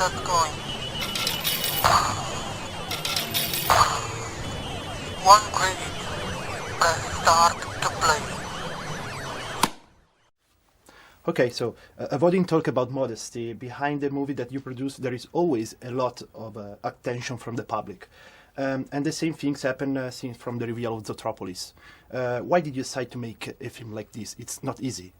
that's going. One credit. Press start to play. Okay, so avoiding talk about modesty, behind the movie that you produce, there is always a lot of attention from the public. And the same things happen since from the reveal of Zootropolis. Why did you decide to make a film like this? It's not easy.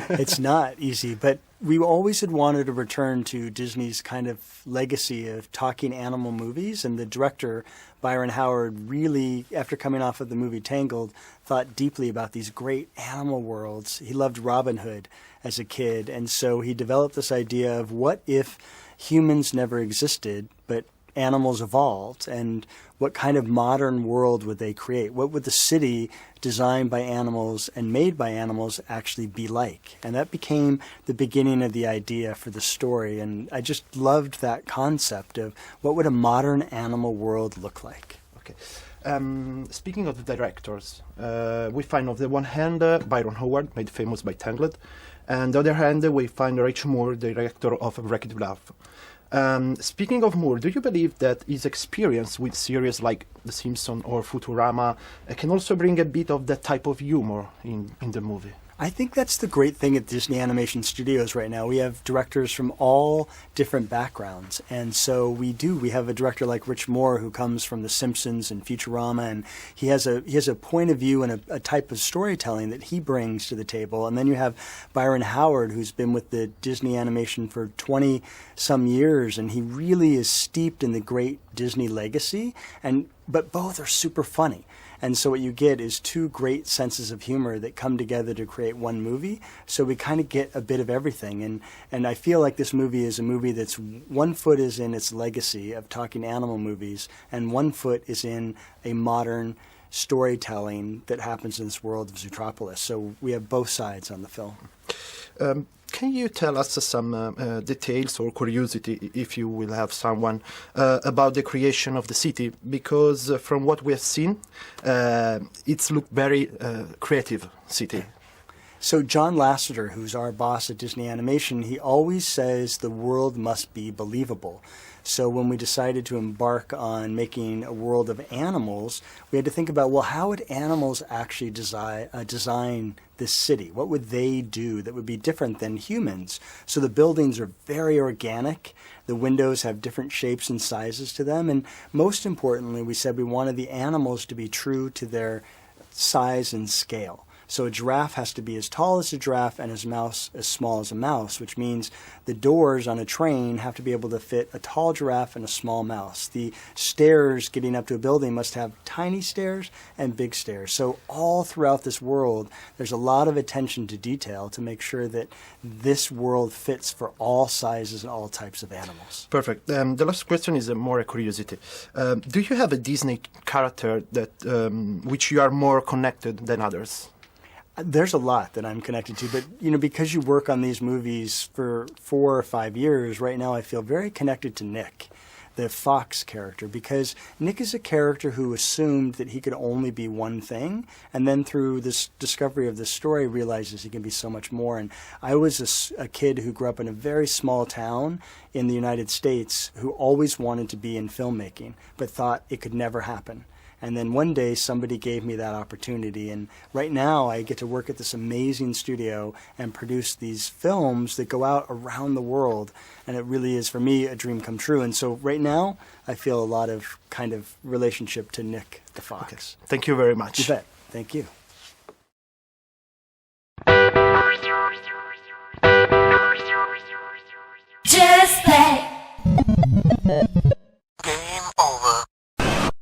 It's not easy, but we always had wanted to return to Disney's kind of legacy of talking animal movies, and the director, Byron Howard, really, after coming off of the movie Tangled, thought deeply about these great animal worlds. He loved Robin Hood as a kid, and so he developed this idea of what if humans never existed, but animals evolved, and what kind of modern world would they create? What would the city designed by animals and made by animals actually be like? And that became the beginning of the idea for the story, and I just loved that concept of what would a modern animal world look like. Okay. Speaking of the directors, we find on the one hand Byron Howard, made famous by Tangled, and on the other hand we find Rich Moore, director of Wreck-It Ralph. Speaking of Moore, do you believe that his experience with series like The Simpsons or Futurama can also bring a bit of that type of humor in the movie? I think that's the great thing at Disney Animation Studios right now. We have directors from all different backgrounds. And so we have a director like Rich Moore who comes from The Simpsons and Futurama, and he has a point of view and a type of storytelling that he brings to the table. And then you have Byron Howard, who's been with the Disney Animation for 20-some years, and he really is steeped in the great Disney legacy, but both are super funny. And so what you get is two great senses of humor that come together to create one movie. So we kind of get a bit of everything. And I feel like this movie is a movie that's one foot is in its legacy of talking animal movies, and one foot is in a modern storytelling that happens in this world of Zootropolis. So we have both sides on the film. Can you tell us some details or curiosity, if you will have someone, about the creation of the city? Because from what we have seen, it's looked very creative city. So John Lasseter, who's our boss at Disney Animation, he always says the world must be believable. So when we decided to embark on making a world of animals, we had to think about, well, how would animals actually design this city? What would they do that would be different than humans? So the buildings are very organic. The windows have different shapes and sizes to them. And most importantly, we said we wanted the animals to be true to their size and scale. So a giraffe has to be as tall as a giraffe and a mouse as small as a mouse, which means the doors on a train have to be able to fit a tall giraffe and a small mouse. The stairs getting up to a building must have tiny stairs and big stairs. So all throughout this world, there's a lot of attention to detail to make sure that this world fits for all sizes and all types of animals. Perfect. The last question is more a curiosity. Do you have a Disney character that which you are more connected than others? There's a lot that I'm connected to, but because you work on these movies for 4 or 5 years, right now I feel very connected to Nick, the fox character, because Nick is a character who assumed that he could only be one thing, and then through this discovery of this story realizes he can be so much more. And I was a kid who grew up in a very small town in the United States who always wanted to be in filmmaking, but thought it could never happen. And then one day somebody gave me that opportunity, and right now I get to work at this amazing studio and produce these films that go out around the world, and it really is for me a dream come true. And so right now I feel a lot of kind of relationship to Nick the Fox. Okay. Thank you very much. You bet. Thank you. Just play.